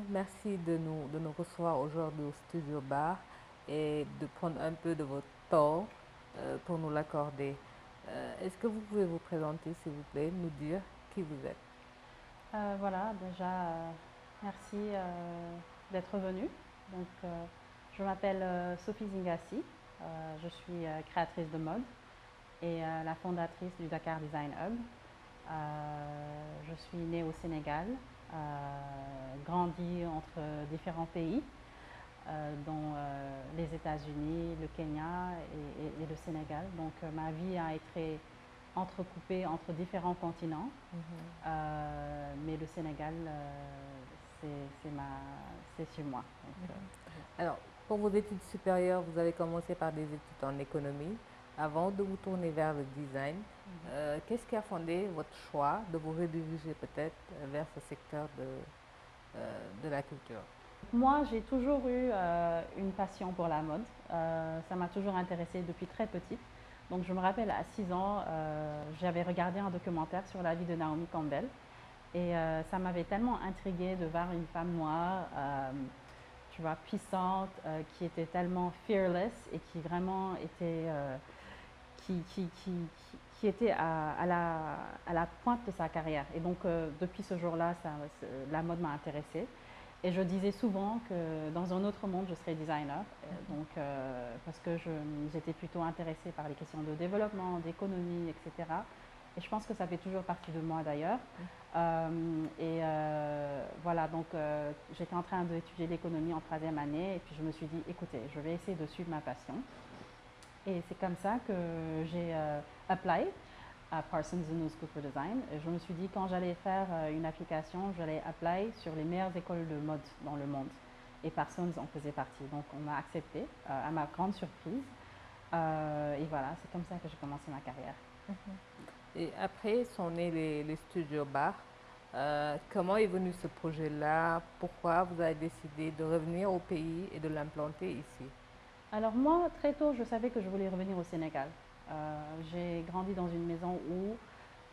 Merci de nous recevoir aujourd'hui au Studio Bar et de prendre un peu de votre temps pour nous l'accorder. Est-ce que vous pouvez vous présenter, s'il vous plaît, nous dire qui vous êtes? Voilà, déjà, merci d'être venu. Donc, je m'appelle Sophie Zingassi. Je suis créatrice de mode et la fondatrice du Dakar Design Hub. Je suis née au Sénégal, grandie entre différents pays, dont les États-Unis, le Kenya et le Sénégal. Donc, ma vie a été entrecoupée entre différents continents. Mais le Sénégal, c'est chez moi. Donc, Alors, pour vos études supérieures, vous avez commencé par des études en économie avant de vous tourner vers le design. Qu'est-ce qui a fondé votre choix de vous rediriger peut-être vers ce secteur de la culture? moi, j'ai toujours eu une passion pour la mode. Ça m'a toujours intéressée depuis très petite. Donc, je me rappelle à 6 ans, j'avais regardé un documentaire sur la vie de Naomi Campbell. Et ça m'avait tellement intriguée de voir une femme noire, tu vois, puissante, qui était tellement fearless et qui vraiment était, qui, qui, qui, qui était à la pointe de sa carrière. Et donc, depuis ce jour-là, la mode m'a intéressée. Et je disais souvent que dans un autre monde, je serais designer. Donc, parce que j'étais plutôt intéressée par les questions de développement, d'économie, etc. Et je pense que ça fait toujours partie de moi d'ailleurs. Voilà, donc j'étais en train d'étudier l'économie en troisième année et puis je me suis dit, écoutez, je vais essayer de suivre ma passion. Et c'est comme ça que j'ai apply à Parsons New School for Design. Et je me suis dit, quand j'allais faire une application, j'allais apply sur les meilleures écoles de mode dans le monde. Et Parsons en faisait partie. Donc on m'a accepté, à ma grande surprise. Et voilà, c'est comme ça que j'ai commencé ma carrière. Et après sont nés les studios bar. Comment est venu ce projet-là? Pourquoi vous avez décidé de revenir au pays et de l'implanter ici? Alors moi, très tôt, je savais que je voulais revenir au Sénégal. J'ai grandi dans une maison où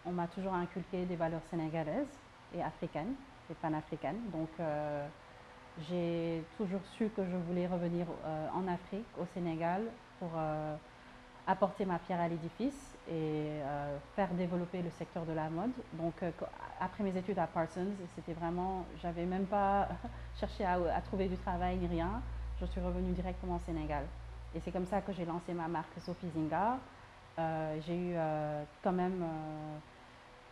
on m'a toujours inculqué des valeurs sénégalaises et africaines, et panafricaines. Donc j'ai toujours su que je voulais revenir en Afrique, au Sénégal, pour apporter ma pierre à l'édifice et faire développer le secteur de la mode. Donc après mes études à Parsons, c'était vraiment, j'avais même pas cherché à trouver du travail ni rien. Je suis revenue directement au Sénégal. Et c'est comme ça que j'ai lancé ma marque Sophie Zinga. J'ai eu quand même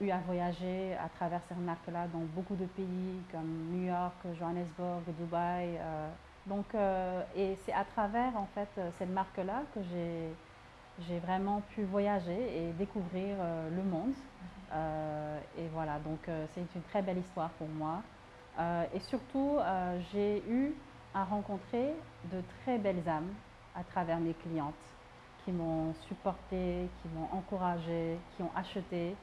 eu à voyager à travers cette marque-là dans beaucoup de pays comme New York, Johannesburg, Dubaï. Et c'est à travers en fait cette marque-là que j'ai vraiment pu voyager et découvrir le monde. Et voilà, donc c'est une très belle histoire pour moi. Et surtout, j'ai eu à rencontrer de très belles âmes à travers mes clientes qui m'ont supporté, qui m'ont encouragé, qui ont acheté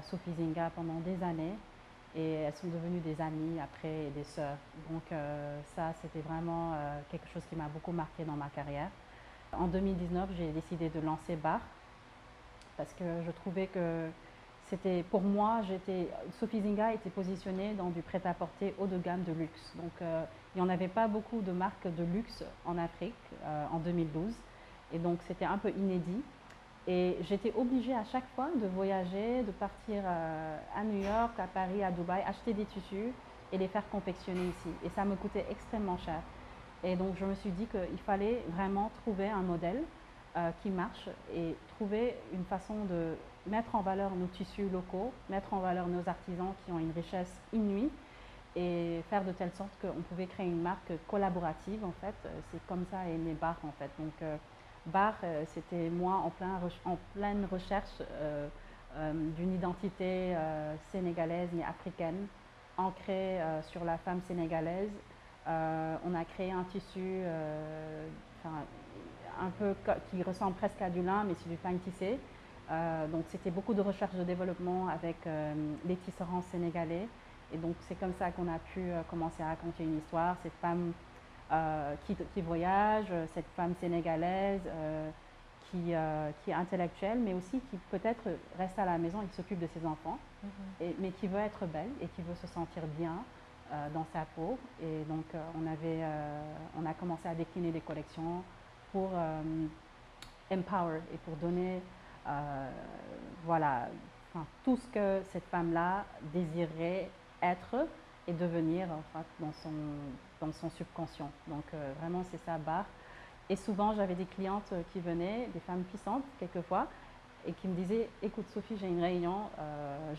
Sophie Zinga pendant des années. Et elles sont devenues des amies après et des sœurs. Donc ça, c'était vraiment quelque chose qui m'a beaucoup marqué dans ma carrière. En 2019, j'ai décidé de lancer Bar parce que je trouvais que c'était pour moi, Sophie Zinga était positionnée dans du prêt-à-porter haut de gamme de luxe. Donc il n'y en avait pas beaucoup de marques de luxe en Afrique en 2012. Et donc c'était un peu inédit. Et j'étais obligée à chaque fois de voyager, de partir à New York, à Paris, à Dubaï, acheter des tissus et les faire confectionner ici. Et ça me coûtait extrêmement cher. Et donc je me suis dit qu'il fallait vraiment trouver un modèle qui marche et trouver une façon de mettre en valeur nos tissus locaux, mettre en valeur nos artisans qui ont une richesse inouïe et faire de telle sorte qu'on pouvait créer une marque collaborative en fait. C'est comme ça est né Bar en fait. Donc Bar, c'était moi en pleine recherche d'une identité sénégalaise et africaine ancrée sur la femme sénégalaise. On a créé un tissu un peu qui ressemble presque à du lin, mais c'est du pain tissé. Donc c'était beaucoup de recherche de développement avec les tisserands sénégalais. Et donc c'est comme ça qu'on a pu commencer à raconter une histoire. Cette femme qui voyage, cette femme sénégalaise qui est intellectuelle, mais aussi qui peut-être reste à la maison et qui s'occupe de ses enfants, mais qui veut être belle et qui veut se sentir bien dans sa peau. Et donc, on a commencé à décliner des collections pour empower et pour donner voilà, enfin, tout ce que cette femme-là désirait être et devenir enfin, dans son subconscient. Donc, vraiment, c'est sa barre. Et souvent, j'avais des clientes qui venaient, des femmes puissantes, quelquefois, et qui me disaient, écoute Sophie, j'ai une réunion,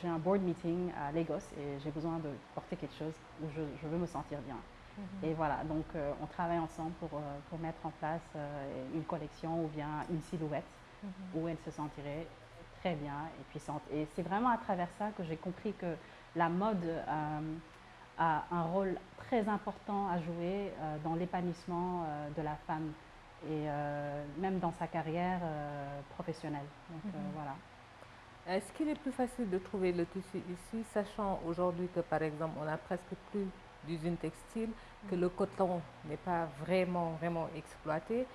j'ai un board meeting à Lagos et j'ai besoin de porter quelque chose où je veux me sentir bien. Et voilà, donc on travaille ensemble pour mettre en place une collection ou bien une silhouette où elle se sentirait très bien et puissante. Et c'est vraiment à travers ça que j'ai compris que la mode a un rôle très important à jouer dans l'épanouissement de la femme et même dans sa carrière professionnelle. Donc voilà. Est-ce qu'il est plus facile de trouver le tissu ici, sachant aujourd'hui que par exemple on n'a presque plus d'usines textiles, que le coton n'est pas vraiment exploité?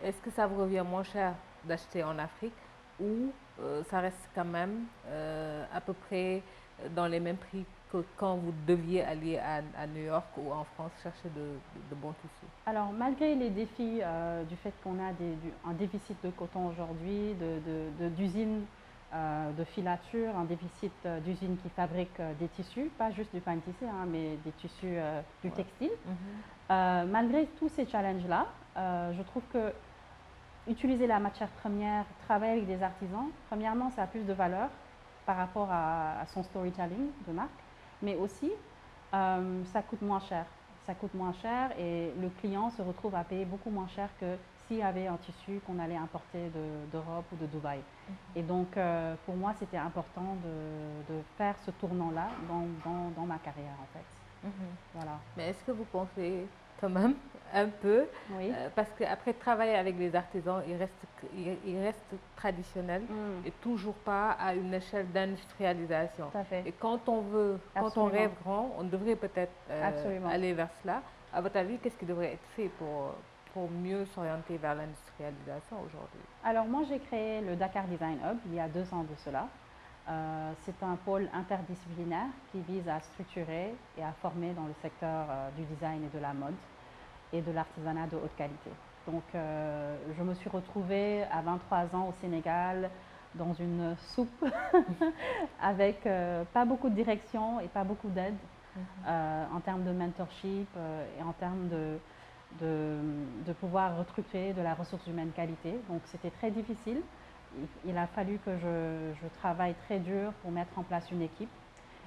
Est-ce que ça vous revient moins cher d'acheter en Afrique ou ça reste quand même à peu près dans les mêmes prix que quand vous deviez aller à New York ou en France chercher de bons tissus? Alors, malgré les défis du fait qu'on a un déficit de coton aujourd'hui, d'usines de filature, un déficit d'usines qui fabriquent des tissus, pas juste du fine tissé, hein, mais des tissus du textile. Malgré tous ces challenges-là, je trouve que utiliser la matière première, travailler avec des artisans, premièrement, ça a plus de valeur par rapport à son storytelling de marque, mais aussi, ça coûte moins cher. Ça coûte moins cher et le client se retrouve à payer beaucoup moins cher que s'il y avait un tissu qu'on allait importer d'Europe ou de Dubaï. Et donc, pour moi, c'était important de faire ce tournant-là dans ma carrière, en fait. Voilà. Mais est-ce que vous pensez quand même un peu, Oui. parce qu'après travailler avec les artisans, il reste traditionnel et toujours pas à une échelle d'industrialisation. Tout à fait. Et quand on veut, quand on Absolument. rêve grand, on devrait peut-être Absolument. aller vers cela. À votre avis, qu'est-ce qui devrait être fait pour mieux s'orienter vers l'industrialisation aujourd'hui? Alors moi, j'ai créé le Dakar Design Hub il y a 2 ans de cela. C'est un pôle interdisciplinaire qui vise à structurer et à former dans le secteur du design et de la mode et de l'artisanat de haute qualité. Donc je me suis retrouvée à 23 ans au Sénégal dans une soupe avec pas beaucoup de direction et pas beaucoup d'aide en termes de mentorship et en termes de pouvoir recruter de la ressource humaine qualité. Donc c'était très difficile. Il a fallu que je travaille très dur pour mettre en place une équipe.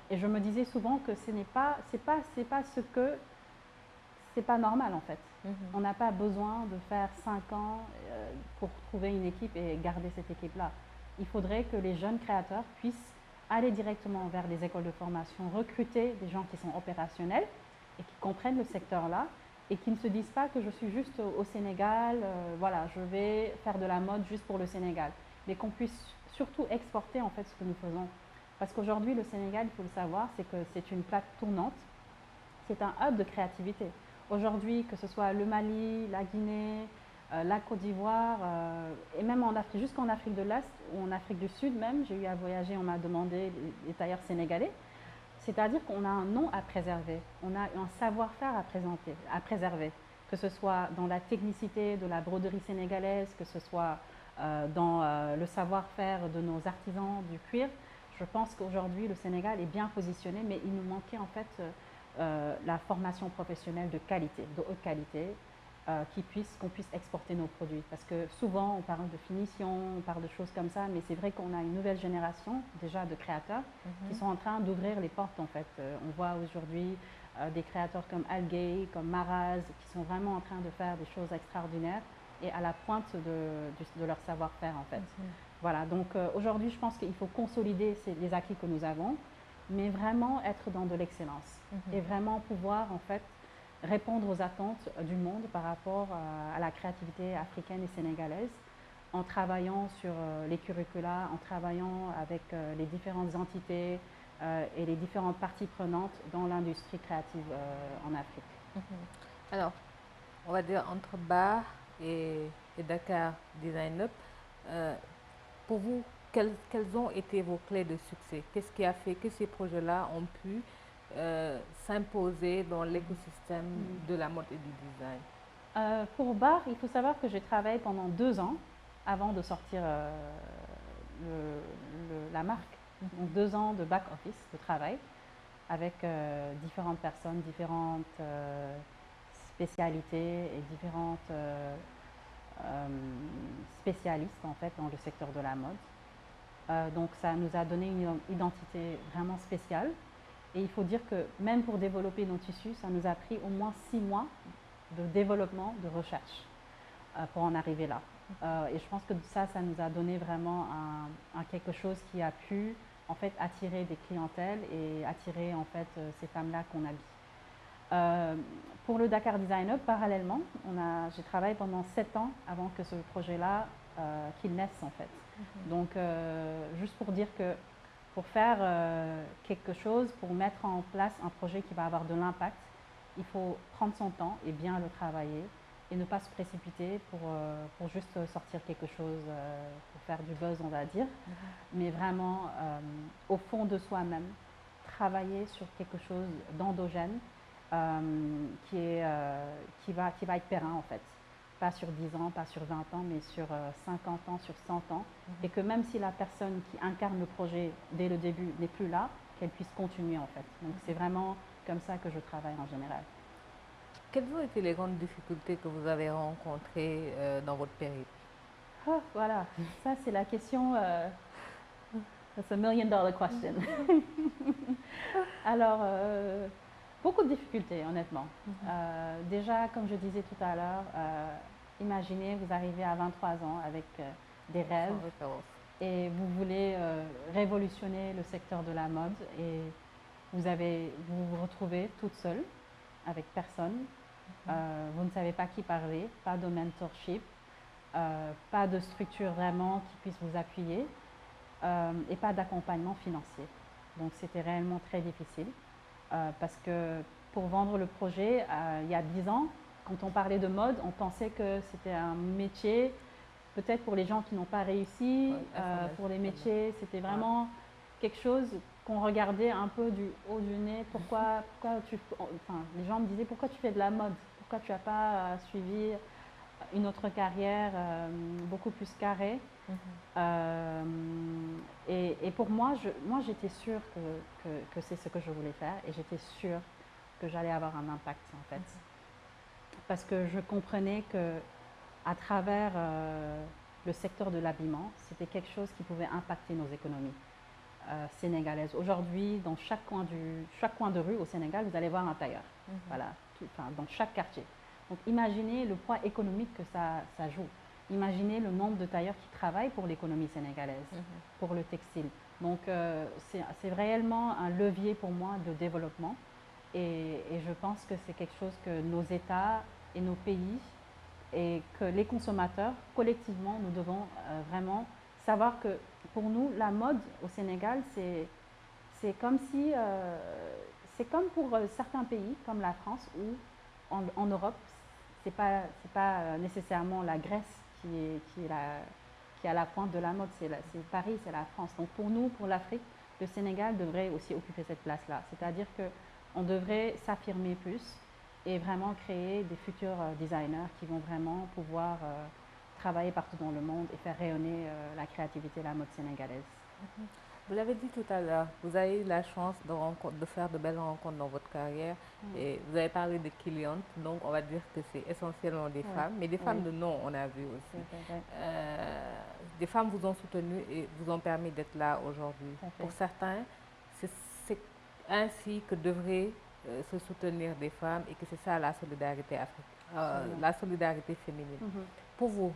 Et je me disais souvent que c'est pas normal en fait. On n'a pas besoin de faire 5 ans pour trouver une équipe et garder cette équipe-là. Il faudrait que les jeunes créateurs puissent aller directement vers les écoles de formation, recruter des gens qui sont opérationnels et qui comprennent le secteur-là et qui ne se disent pas que je suis juste au Sénégal, voilà, je vais faire de la mode juste pour le Sénégal. Mais qu'on puisse surtout exporter en fait ce que nous faisons. Parce qu'aujourd'hui, le Sénégal, il faut le savoir, c'est que c'est une plaque tournante, c'est un hub de créativité. Aujourd'hui, que ce soit le Mali, la Guinée, la Côte d'Ivoire, et même en Afrique, jusqu'en Afrique de l'Est ou en Afrique du Sud même, j'ai eu à voyager, on m'a demandé les tailleurs sénégalais. C'est-à-dire qu'on a un nom à préserver, on a un savoir-faire à préserver, que ce soit dans la technicité de la broderie sénégalaise, que ce soit dans le savoir-faire de nos artisans du cuir. Je pense qu'aujourd'hui, le Sénégal est bien positionné, mais il nous manquait en fait la formation professionnelle de qualité, de haute qualité, qu'on puisse exporter nos produits. Parce que souvent, on parle de finition, on parle de choses comme ça, mais c'est vrai qu'on a une nouvelle génération déjà de créateurs qui sont en train d'ouvrir les portes en fait. On voit aujourd'hui des créateurs comme Algay, comme Maraz, qui sont vraiment en train de faire des choses extraordinaires et à la pointe de leur savoir-faire en fait. Voilà, donc aujourd'hui je pense qu'il faut consolider les acquis que nous avons, mais vraiment être dans de l'excellence et vraiment pouvoir en fait répondre aux attentes du monde par rapport à la créativité africaine et sénégalaise en travaillant sur les curricula, en travaillant avec les différentes entités et les différentes parties prenantes dans l'industrie créative en Afrique. Alors, on va dire entre Bar et Dakar Design Up, pour vous, quelles ont été vos clés de succès? Qu'est-ce qui a fait que ces projets-là ont pu s'imposer dans l'écosystème de la mode et du design? Pour Bar, il faut savoir que j'ai travaillé pendant 2 ans avant de sortir la marque. Donc 2 ans de back office, de travail, avec différentes personnes, différentes spécialités et différentes spécialistes en fait dans le secteur de la mode. Donc ça nous a donné une identité vraiment spéciale. Et il faut dire que même pour développer nos tissus, ça nous a pris au moins 6 mois de développement, de recherche pour en arriver là. Et je pense que ça nous a donné vraiment quelque chose qui a pu en fait attirer des clientèles et attirer en fait ces femmes-là qu'on habille. Pour le Dakar Design Hub, parallèlement, j'ai travaillé pendant 7 ans avant que ce projet-là qu'il naisse en fait. Donc juste pour dire que pour faire quelque chose, pour mettre en place un projet qui va avoir de l'impact, il faut prendre son temps et bien le travailler et ne pas se précipiter pour juste sortir quelque chose, pour faire du buzz, on va dire, mais vraiment au fond de soi-même, travailler sur quelque chose d'endogène qui va être périn en fait. Pas sur 10 ans, pas sur 20 ans, mais sur 50 ans, sur 100 ans. Et que même si la personne qui incarne le projet dès le début n'est plus là, qu'elle puisse continuer en fait. Donc c'est vraiment comme ça que je travaille en général. Quelles ont été les grandes difficultés que vous avez rencontrées dans votre périple? Voilà, ça c'est la question, that's a $1 million question. Alors, beaucoup de difficultés honnêtement. Déjà, comme je disais tout à l'heure, imaginez, vous arrivez à 23 ans avec des rêves et vous voulez révolutionner le secteur de la mode et vous vous retrouvez toute seule avec personne. Vous ne savez pas qui parler, pas de mentorship, pas de structure vraiment qui puisse vous appuyer et pas d'accompagnement financier. Donc c'était réellement très difficile parce que pour vendre le projet, il y a 10 ans, quand on parlait de mode, on pensait que c'était un métier, peut-être pour les gens qui n'ont pas réussi, pour les métiers, c'était vraiment quelque chose qu'on regardait un peu du haut du nez. Les gens me disaient pourquoi tu fais de la mode, pourquoi tu n'as pas suivi une autre carrière beaucoup plus carrée. Et pour moi, j'étais sûre que c'est ce que je voulais faire et j'étais sûre que j'allais avoir un impact en fait. Parce que je comprenais que à travers le secteur de l'habillement, c'était quelque chose qui pouvait impacter nos économies sénégalaises. Aujourd'hui, dans chaque coin de rue au Sénégal, vous allez voir un tailleur. Voilà, dans chaque quartier. Donc imaginez le poids économique que ça joue. Imaginez le nombre de tailleurs qui travaillent pour l'économie sénégalaise, pour le textile. Donc c'est réellement un levier pour moi de développement et je pense que c'est quelque chose que nos États et nos pays et que les consommateurs, collectivement, nous devons vraiment savoir que pour nous, la mode au Sénégal, c'est comme si, c'est comme pour certains pays, comme la France ou en Europe, c'est pas nécessairement la Grèce qui est à la pointe de la mode, c'est Paris, c'est la France. Donc pour nous, pour l'Afrique, le Sénégal devrait aussi occuper cette place-là. C'est-à-dire qu'on devrait s'affirmer plus et vraiment créer des futurs designers qui vont vraiment pouvoir travailler partout dans le monde et faire rayonner la créativité et la mode sénégalaise. Vous l'avez dit tout à l'heure, vous avez eu la chance de faire de belles rencontres dans votre carrière et vous avez parlé de clientes, donc on va dire que c'est essentiellement des femmes, mais des femmes de nom, on a vu aussi. Des femmes vous ont soutenu et vous ont permis d'être là aujourd'hui. Pour certains, c'est ainsi que devraient se soutenir des femmes et que c'est ça la solidarité la solidarité féminine. Pour vous,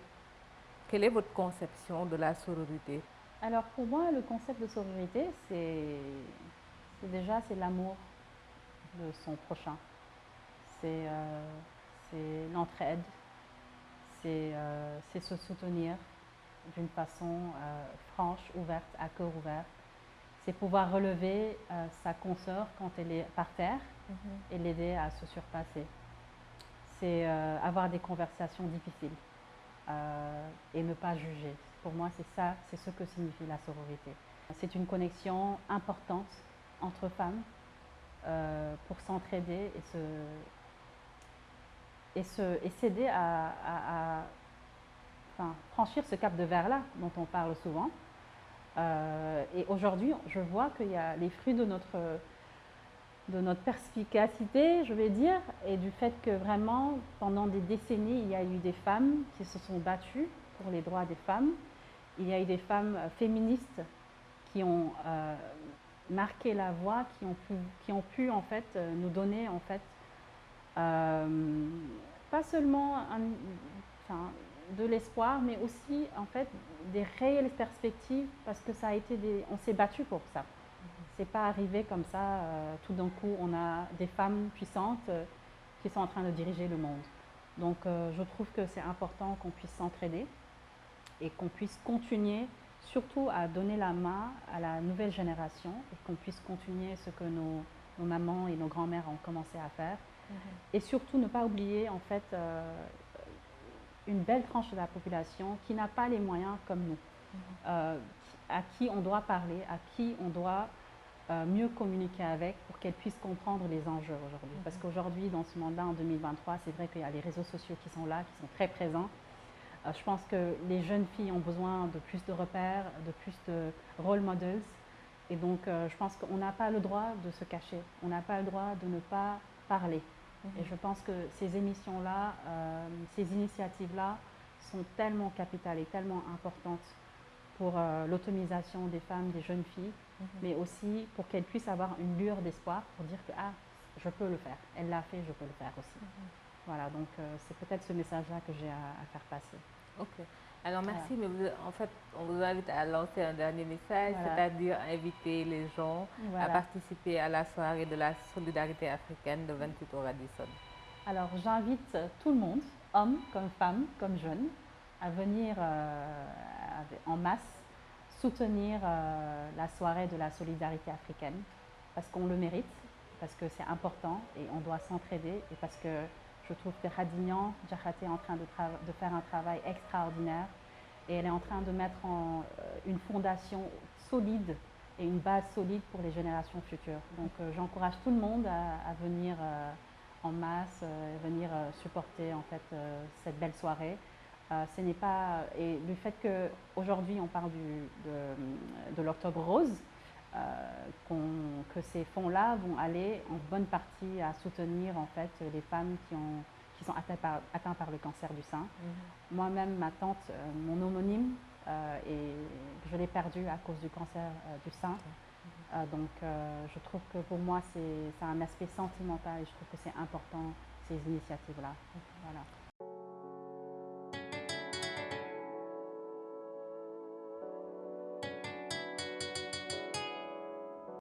quelle est votre conception de la sororité? Alors pour moi, le concept de sororité, c'est l'amour de son prochain. C'est l'entraide, c'est se soutenir d'une façon franche, ouverte, à cœur ouvert. C'est pouvoir relever sa consoeur quand elle est par terre et l'aider à se surpasser. C'est avoir des conversations difficiles et ne pas juger. Pour moi, c'est ce que signifie la sororité. C'est une connexion importante entre femmes pour s'entraider et s'aider enfin, franchir ce cap de verre-là dont on parle souvent. Et aujourd'hui, je vois qu'il y a les fruits de notre perspicacité, je vais dire, et du fait que vraiment, pendant des décennies, il y a eu des femmes qui se sont battues pour les droits des femmes. Il y a eu des femmes féministes qui ont marqué la voie, qui ont pu en fait nous donner en fait pas seulement de l'espoir, mais aussi en fait des réelles perspectives, parce que ça a été on s'est battu pour ça. C'est pas arrivé comme ça, tout d'un coup on a des femmes puissantes qui sont en train de diriger le monde. Donc je trouve que c'est important qu'on puisse s'entraider et qu'on puisse continuer surtout à donner la main à la nouvelle génération et qu'on puisse continuer ce que nos mamans et nos grands-mères ont commencé à faire. Et surtout ne pas oublier en fait une belle tranche de la population qui n'a pas les moyens comme nous, à qui on doit parler, à qui on doit mieux communiquer avec pour qu'elles puissent comprendre les enjeux aujourd'hui. Parce qu'aujourd'hui, dans ce monde-là, en 2023, c'est vrai qu'il y a les réseaux sociaux qui sont là, qui sont très présents. Je pense que les jeunes filles ont besoin de plus de repères, de plus de role models. Et donc, je pense qu'on n'a pas le droit de se cacher. On n'a pas le droit de ne pas parler. Et je pense que ces émissions-là, ces initiatives-là sont tellement capitales et tellement importantes pour l'autonomisation des femmes, des jeunes filles, mais aussi pour qu'elles puissent avoir une lueur d'espoir pour dire que ah, je peux le faire. Elle l'a fait, je peux le faire aussi. Voilà, donc c'est peut-être ce message-là que j'ai à faire passer. Ok. Alors merci, mais en fait, on vous invite à lancer un dernier message, c'est-à-dire inviter les gens à participer à la soirée de la solidarité africaine de 28 au Radisson. Alors j'invite tout le monde, hommes comme femmes, comme jeunes, à venir en masse soutenir la soirée de la solidarité africaine, parce qu'on le mérite, parce que c'est important et on doit s'entraider, et parce que je trouve que Hadignan Diakhaté est en train de faire un travail extraordinaire, et elle est en train de mettre une fondation solide et une base solide pour les générations futures. Donc j'encourage tout le monde à venir en masse, venir supporter en fait cette belle soirée. Ce n'est pas, et le fait qu'aujourd'hui on parle de l'Octobre Rose, que ces fonds-là vont aller en bonne partie à soutenir en fait les femmes qui sont atteintes par le cancer du sein. Moi-même, ma tante, mon homonyme, et je l'ai perdue à cause du cancer du sein. Donc je trouve que pour moi c'est un aspect sentimental et je trouve que c'est important ces initiatives-là. Voilà.